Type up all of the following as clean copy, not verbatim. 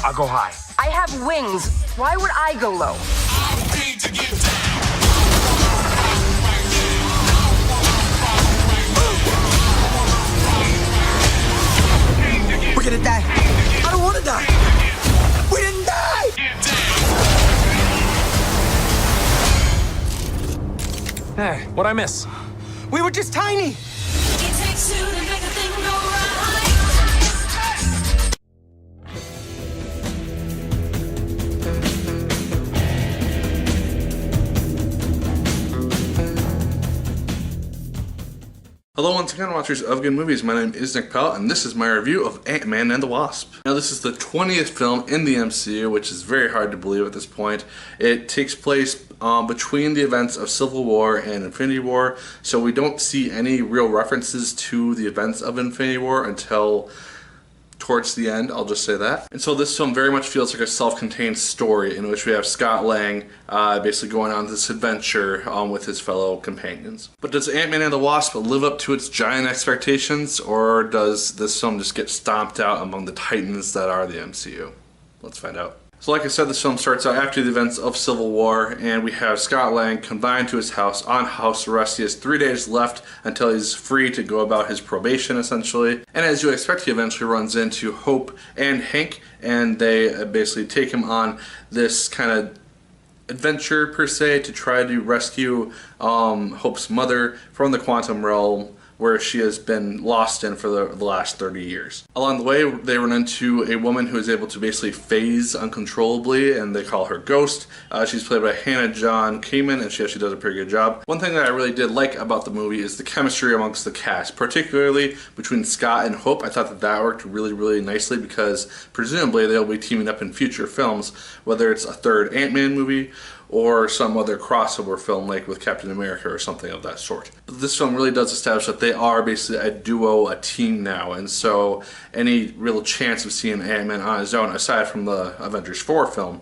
I'll go high. I have wings. Why would I go low? We're gonna die. I don't wanna die. We didn't die! Hey, what'd I miss? We were just tiny. It takes two to make a thing go right. Hello once again, watchers of good movies. My name is Nick Pell, and this is my review of Ant-Man and the Wasp. Now, this is the 20th film in the MCU, which is very hard to believe at this point. It takes place between the events of Civil War and Infinity War, so we don't see any real references to the events of Infinity War until towards the end, I'll just say that. And so this film very much feels like a self-contained story in which we have Scott Lang basically going on this adventure with his fellow companions. But does Ant-Man and the Wasp live up to its giant expectations, or does this film just get stomped out among the titans that are the MCU? Let's find out. So like I said, this film starts out after the events of Civil War, and we have Scott Lang confined to his house on house arrest. He has 3 days left until he's free to go about his probation, essentially. And as you expect, he eventually runs into Hope and Hank, and they basically take him on this kind of adventure, per se, to try to rescue Hope's mother from the quantum realm, where she has been lost in for the last 30 years. Along the way, they run into a woman who is able to basically phase uncontrollably, and they call her Ghost. She's played by Hannah John Kamen, and she actually does a pretty good job. One thing that I really did like about the movie is the chemistry amongst the cast, particularly between Scott and Hope. I thought that worked really, really nicely because presumably they'll be teaming up in future films, whether it's a third Ant-Man movie or some other crossover film like with Captain America or something of that sort. But this film really does establish that they are basically a duo, a team now, and so any real chance of seeing Ant-Man on his own, aside from the Avengers 4 film,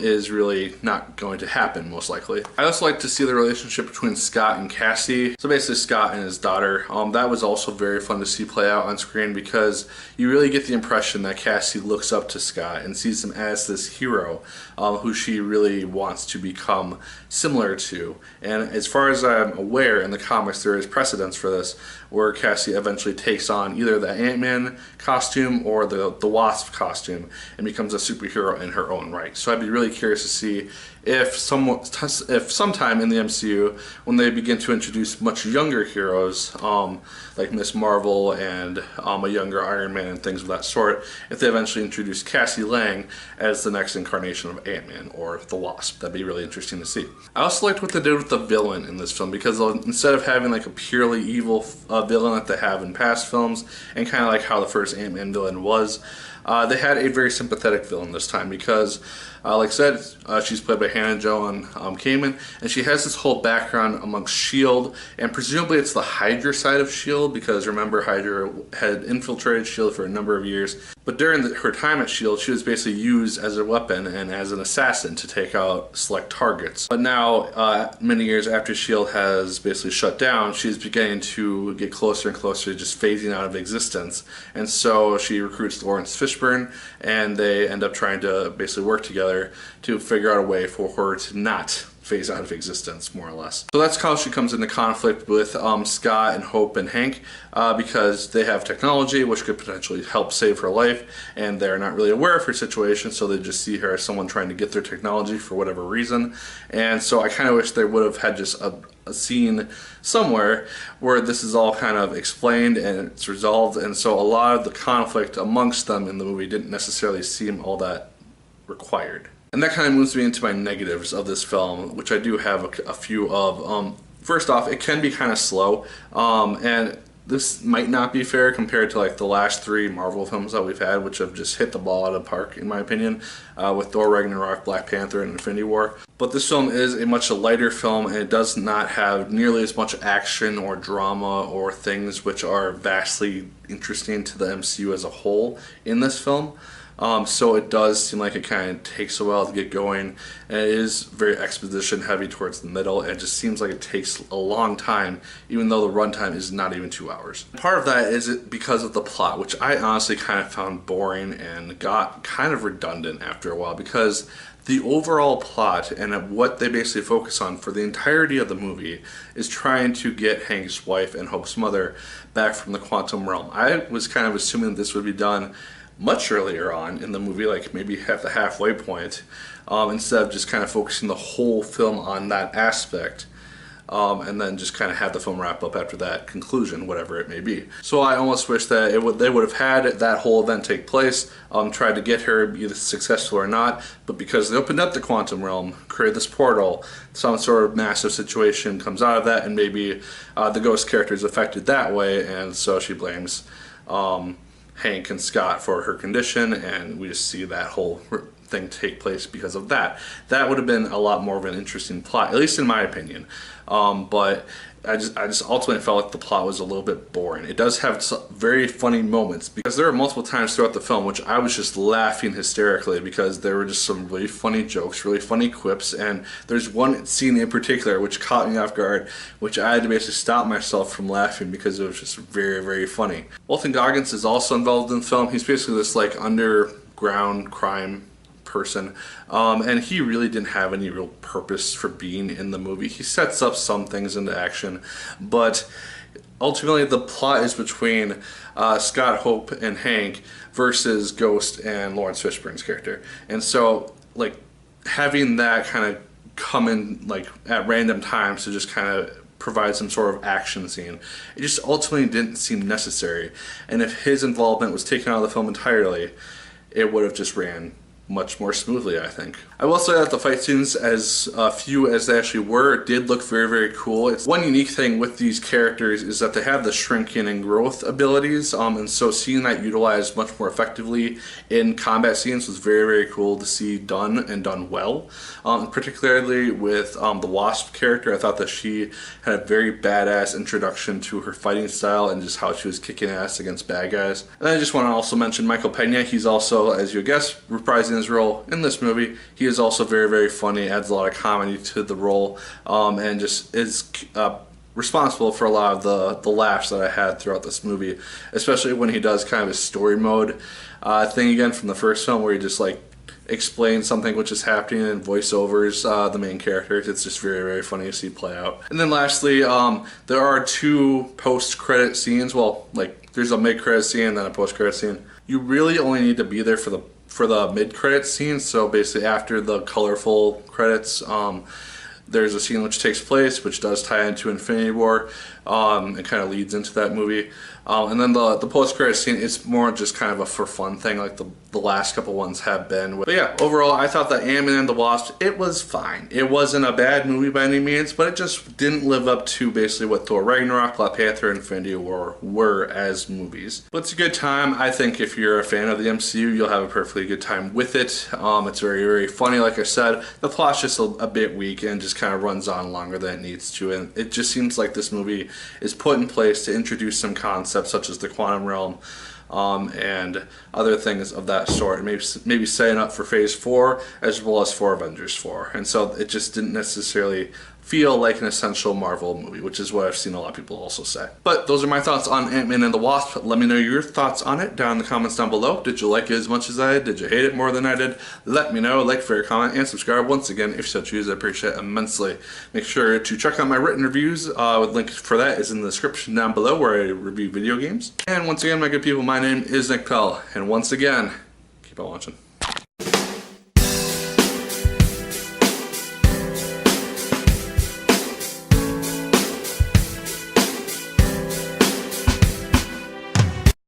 is really not going to happen, most likely. I also like to see the relationship between Scott and Cassie, so basically Scott and his daughter. That was also very fun to see play out on screen because you really get the impression that Cassie looks up to Scott and sees him as this hero who she really wants to become similar to. And as far as I'm aware, in the comics there is precedence for this, where Cassie eventually takes on either the Ant-Man costume or the Wasp costume and becomes a superhero in her own right. So I'd be really curious to see if sometime in the MCU, when they begin to introduce much younger heroes, like Miss Marvel and a younger Iron Man and things of that sort, if they eventually introduce Cassie Lang as the next incarnation of Ant-Man or the Wasp. That'd be really interesting to see. I also liked what they did with the villain in this film, because instead of having like a purely evil villain that they have in past films, and kind of like how the first Ant-Man villain was, they had a very sympathetic villain this time because, like I said, she's played by Hannah John Kamen, and she has this whole background amongst S.H.I.E.L.D., and presumably it's the Hydra side of S.H.I.E.L.D., because remember, Hydra had infiltrated S.H.I.E.L.D. for a number of years, but during her time at S.H.I.E.L.D., she was basically used as a weapon and as an assassin to take out select targets. But now, many years after S.H.I.E.L.D. has basically shut down, she's beginning to get closer and closer to just phasing out of existence, and so she recruits Lawrence Fishburne, and they end up trying to basically work together to figure out a way for her to not phase out of existence, more or less. So that's how she comes into conflict with Scott and Hope and Hank, because they have technology which could potentially help save her life, and they're not really aware of her situation, so they just see her as someone trying to get their technology for whatever reason. And so I kind of wish they would have had just a scene somewhere where this is all kind of explained and it's resolved, and so a lot of the conflict amongst them in the movie didn't necessarily seem all that required. And that kind of moves me into my negatives of this film, which I do have a few of. First off, it can be kind of slow, and this might not be fair compared to like the last 3 Marvel films that we've had, which have just hit the ball out of the park, in my opinion, with Thor Ragnarok, Black Panther, and Infinity War. But this film is a much lighter film, and it does not have nearly as much action or drama or things which are vastly interesting to the MCU as a whole in this film. So it does seem like it kind of takes a while to get going, and it is very exposition heavy towards the middle, and it just seems like it takes a long time, even though the runtime is not even 2 hours. Part of that is because of the plot, which I honestly kind of found boring and got kind of redundant after a while, because the overall plot and what they basically focus on for the entirety of the movie is trying to get Hank's wife and Hope's mother back from the quantum realm. I was kind of assuming this would be done much earlier on in the movie, like maybe at the halfway point, instead of just kind of focusing the whole film on that aspect. And then just kind of have the film wrap up after that conclusion, whatever it may be. So I almost wish that they would have had that whole event take place, tried to get her either successful or not, but because they opened up the quantum realm, created this portal, some sort of massive situation comes out of that, and maybe the ghost character is affected that way, and so she blames Hank and Scott for her condition, and we just see that whole thing take place because of that. That would have been a lot more of an interesting plot, at least in my opinion. But I just ultimately felt like the plot was a little bit boring. It does have some very funny moments, because there are multiple times throughout the film which I was just laughing hysterically, because there were just some really funny jokes, really funny quips, and there's one scene in particular which caught me off guard, which I had to basically stop myself from laughing because it was just very, very funny. Walton Goggins is also involved in the film. He's basically this like underground crime person, and he really didn't have any real purpose for being in the movie. He sets up some things into action, but ultimately the plot is between Scott, Hope, and Hank versus Ghost and Lawrence Fishburne's character. And so like having that kind of come in like at random times to just kind of provide some sort of action scene, it just ultimately didn't seem necessary. And if his involvement was taken out of the film entirely, it would have just ran much more smoothly, I think. I will say that the fight scenes, as few as they actually were, did look very, very cool. It's one unique thing with these characters is that they have the shrinking and growth abilities, and so seeing that utilized much more effectively in combat scenes was very, very cool to see done, and done well. Particularly with the Wasp character, I thought that she had a very badass introduction to her fighting style and just how she was kicking ass against bad guys. And I just want to also mention Michael Pena. He's also, as you guess, reprising his role in this movie. He is also very, very funny, adds a lot of comedy to the role, and just is responsible for a lot of the laughs that I had throughout this movie, especially when he does kind of his story mode thing again from the first film, where he just like explains something which is happening and voiceovers the main characters. It's just very, very funny to see play out. And then lastly, there are two post-credit scenes. Well, like there's a mid-credit scene and then a post-credit scene. You really only need to be there for the mid-credit scene. So basically after the colorful credits, there's a scene which takes place, which does tie into Infinity War. It kind of leads into that movie. And then the post-credit scene, it's more just kind of a for fun thing, like the last couple ones have been. But yeah, overall, I thought that Ant-Man and the Wasp, it was fine. It wasn't a bad movie by any means, but it just didn't live up to basically what Thor Ragnarok, Black Panther, and Infinity War were as movies. But it's a good time. I think if you're a fan of the MCU, you'll have a perfectly good time with it. It's very, very funny, like I said. The plot's just a bit weak and just kind of runs on longer than it needs to, and it just seems like this movie is put in place to introduce some concepts such as the quantum realm, and other things of that sort, and maybe setting up for Phase 4 as well as for Avengers 4. And so it just didn't necessarily feel like an essential Marvel movie, which is what I've seen a lot of people also say. But those are my thoughts on Ant-Man and the Wasp. Let me know your thoughts on it down in the comments down below. Did you like it as much as I did? Did you hate it more than I did? Let me know. Like, favorite, comment, and subscribe. Once again, if you so choose, I appreciate it immensely. Make sure to check out my written reviews. The link for that is in the description down below, where I review video games. And once again, my good people, my name is Nick Pell. And once again, keep on watching.